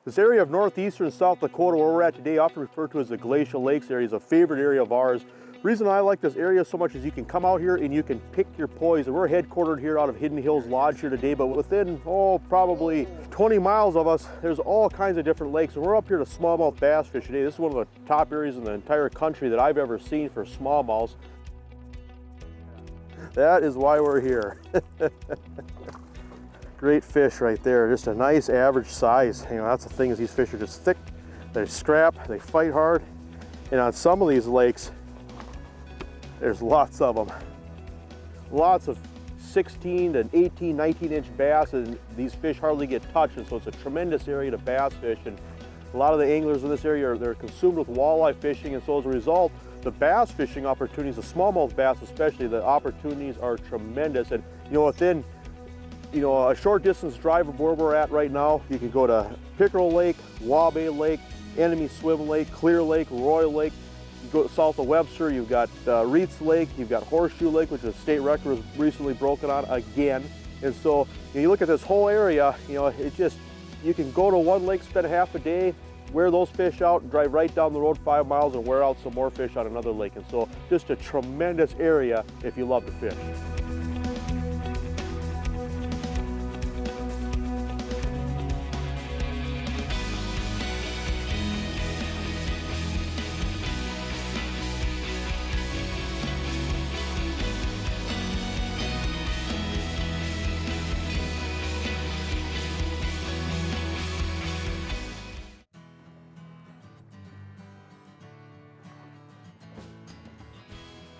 This area of northeastern South Dakota where we're at today, often referred to as the Glacial Lakes area, is a favorite area of ours. The reason I like this area so much is you can come out here and you can pick your poison. We're headquartered here out of Hidden Hills Lodge here today, but within, probably 20 miles of us, there's all kinds of different lakes. And we're up here to smallmouth bass fish today. This is one of the top areas in the entire country that I've ever seen for smallmouths. That is why we're here. Great fish right there, just a nice average size. You know, that's the thing, is these fish are just thick, they scrap, they fight hard. And on some of these lakes, there's lots of them. Lots of 16 to 18, 19-inch bass, and these fish hardly get touched, and so it's a tremendous area to bass fish. And a lot of the anglers in this area they're consumed with walleye fishing, and so as a result, the bass fishing opportunities, the smallmouth bass especially, the opportunities are tremendous. And within a short distance drive of where we're at right now, you can go to Pickerel Lake, Wabae Lake, Enemy Swim Lake, Clear Lake, Royal Lake. You go south of Webster, you've got Reeds Lake, you've got Horseshoe Lake, which is a state record was recently broken on again. And so you look at this whole area, you can go to one lake, spend half a day, wear those fish out, and drive right down the road 5 miles and wear out some more fish on another lake. And so just a tremendous area if you love to fish.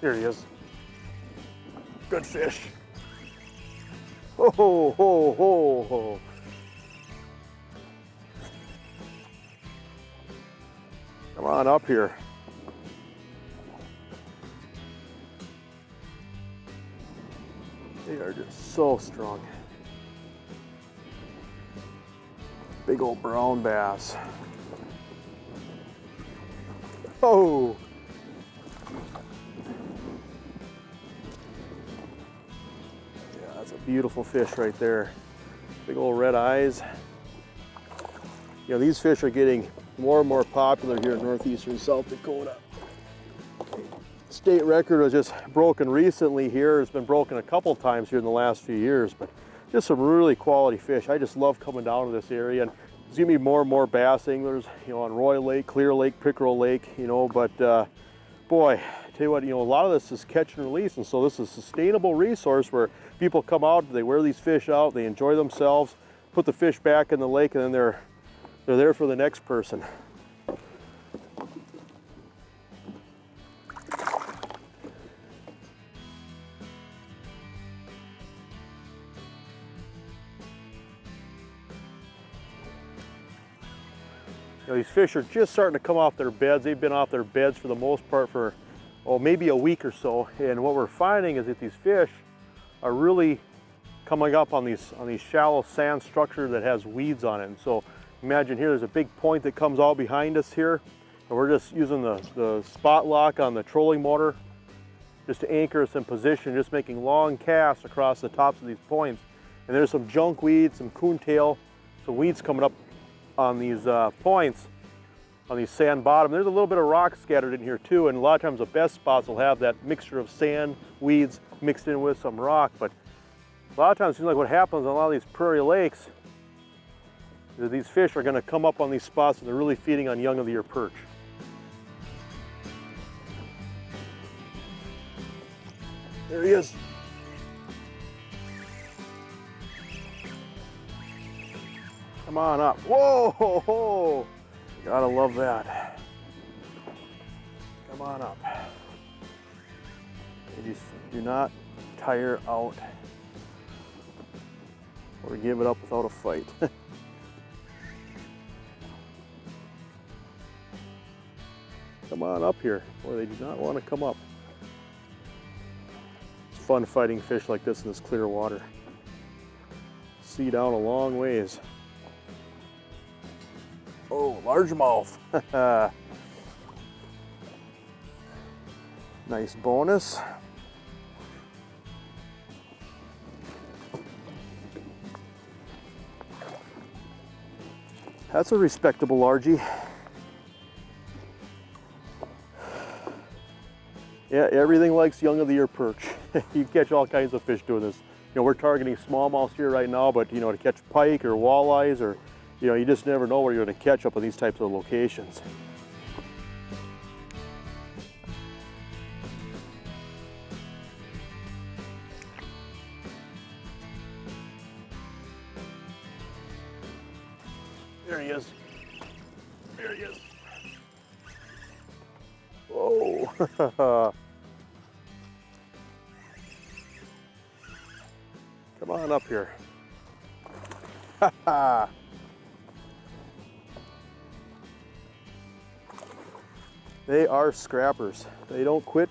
Here he is. Good fish. Ho, ho, ho, ho, ho. Come on up here. They are just so strong. Big old brown bass. Oh! Beautiful fish right there. Big old red eyes. These fish are getting more and more popular here in northeastern South Dakota. State record was just broken recently here. It's been broken a couple times here in the last few years, but just some really quality fish. I just love coming down to this area, and there's gonna be more and more bass anglers, on Royal Lake, Clear Lake, Pickerel Lake, but boy, I tell you what, a lot of this is catch and release, and so this is a sustainable resource where people come out, they wear these fish out, they enjoy themselves, put the fish back in the lake, and then they're there for the next person. These fish are just starting to come off their beds. They've been off their beds for the most part for, maybe a week or so. And what we're finding is that these fish are really coming up on these shallow sand structure that has weeds on it. And so imagine here, there's a big point that comes out behind us here. And we're just using the spot lock on the trolling motor just to anchor us in position, just making long casts across the tops of these points. And there's some junk weeds, some coontail, some weeds coming up on these points, on these sand bottom. There's a little bit of rock scattered in here too, and a lot of times the best spots will have that mixture of sand, weeds, mixed in with some rock. But a lot of times it seems like what happens on a lot of these prairie lakes is that these fish are gonna come up on these spots and they're really feeding on young of the year perch. There he is. Come on up. Whoa, ho, ho. Gotta love that. Come on up. You just do not tire out or give it up without a fight. Come on up here, or they do not want to come up. It's fun fighting fish like this in this clear water. See down a long ways. Oh, largemouth. Nice bonus. That's a respectable largie. Yeah, everything likes young of the year perch. You catch all kinds of fish doing this. You know, we're targeting smallmouth here right now, but you know, to catch pike or walleyes, or you know, you just never know where you're going to catch up in these types of locations. There he is. There he is. Whoa. Come on up here. Ha ha. They are scrappers. They don't quit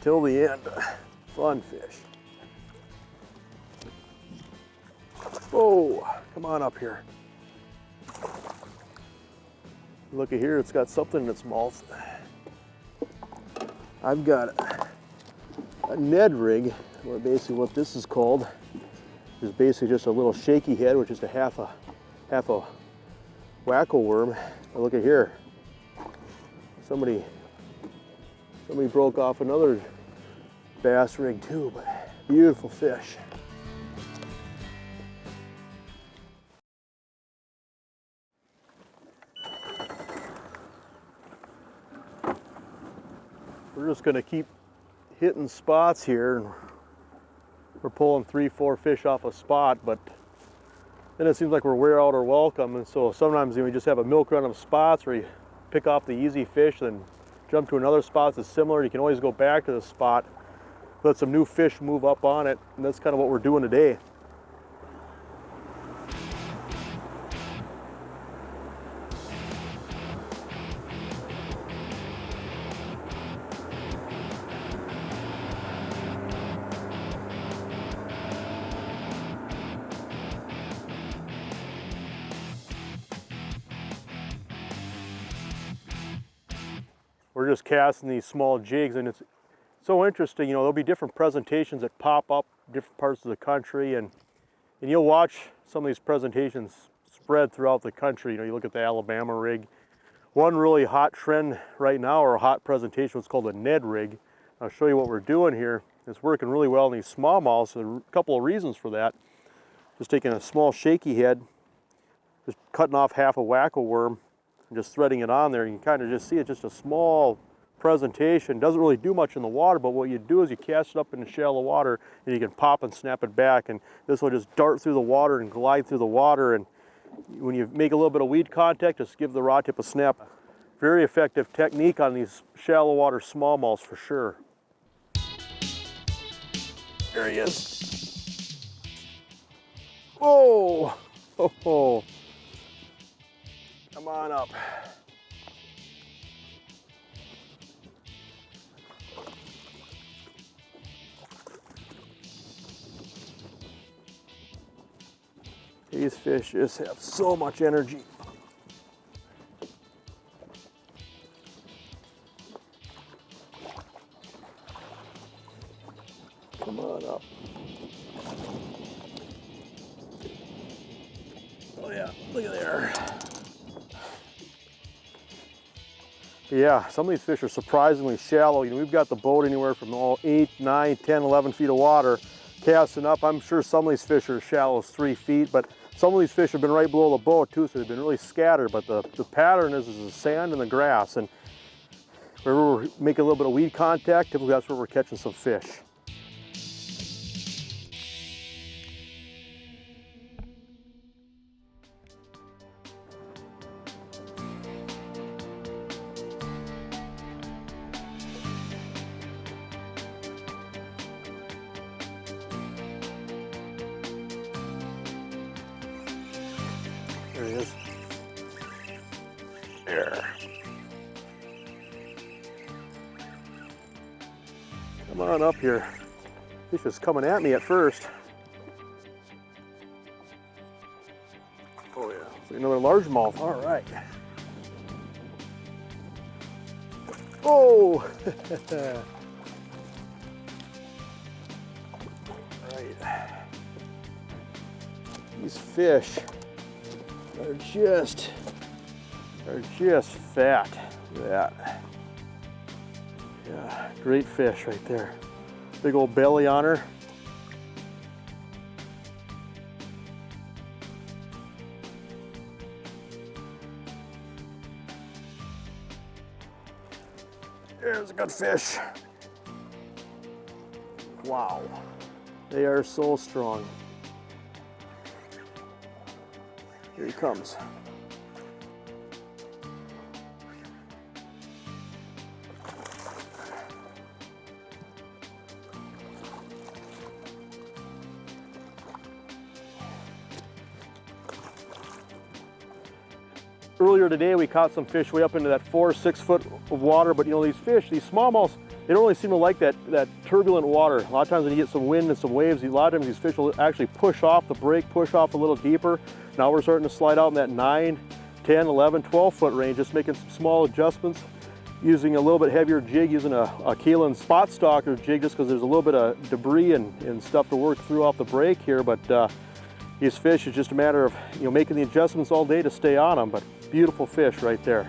till the end. Fun fish. Whoa, come on up here. Look at here, it's got something in its mouth. I've got a Ned Rig, or basically what this is called, is basically just a little shaky head, which is a half a Wac-O worm. And look at here. Somebody broke off another bass rig too, but beautiful fish. We're just going to keep hitting spots here. We're pulling 3-4 fish off a spot, but then it seems like we're wear out our welcome, and so sometimes we just have a milk run of spots where you pick off the easy fish, then jump to another spot that's similar. You can always go back to the spot, let some new fish move up on it, and that's kind of what we're doing today. We're just casting these small jigs, and it's so interesting. You know, there'll be different presentations that pop up different parts of the country, and you'll watch some of these presentations spread throughout the country. You know, you look at the Alabama rig. One really hot trend right now, or a hot presentation, was called a Ned Rig. I'll show you what we're doing here. It's working really well in these smallmouths. There are a couple of reasons for that. Just taking a small shaky head, just cutting off half a Wac-O worm, and just threading it on there. You can kind of just see it's just a small presentation. Doesn't really do much in the water, but what you do is you cast it up in the shallow water, and you can pop and snap it back, and this will just dart through the water and glide through the water. And when you make a little bit of weed contact, just give the rod tip a snap. Very effective technique on these shallow water smallmouths for sure. There he is. Whoa! Oh. Come on up. These fish just have so much energy. Come on up. Oh yeah, look at there. Yeah, some of these fish are surprisingly shallow. You know, we've got the boat anywhere from 8, 9, 10, 11 feet of water casting up. I'm sure some of these fish are as shallow as 3 feet, but some of these fish have been right below the boat too, so they've been really scattered. But the pattern is the sand and the grass, and wherever we're making a little bit of weed contact, typically that's where we're catching some fish. There he is. There. Come on up here. Fish is coming at me at first. Oh yeah, so another largemouth. All right. Oh! Right. These fish are just fat. Look at that. Yeah, great fish right there. Big old belly on her. There's a good fish. Wow, they are so strong. Here he comes. Earlier today we caught some fish way up into that 4 or 6 foot of water, but you know, these fish, these smallmouths, they don't really seem to like that turbulent water. A lot of times when you get some wind and some waves, a lot of times these fish will actually push off the break, push off a little deeper. Now we're starting to slide out in that 9, 10, 11, 12 foot range, just making some small adjustments, using a little bit heavier jig, using a Kalin spot stalker jig, just because there's a little bit of debris and stuff to work through off the break here. But these fish, is just a matter of making the adjustments all day to stay on them. But beautiful fish right there.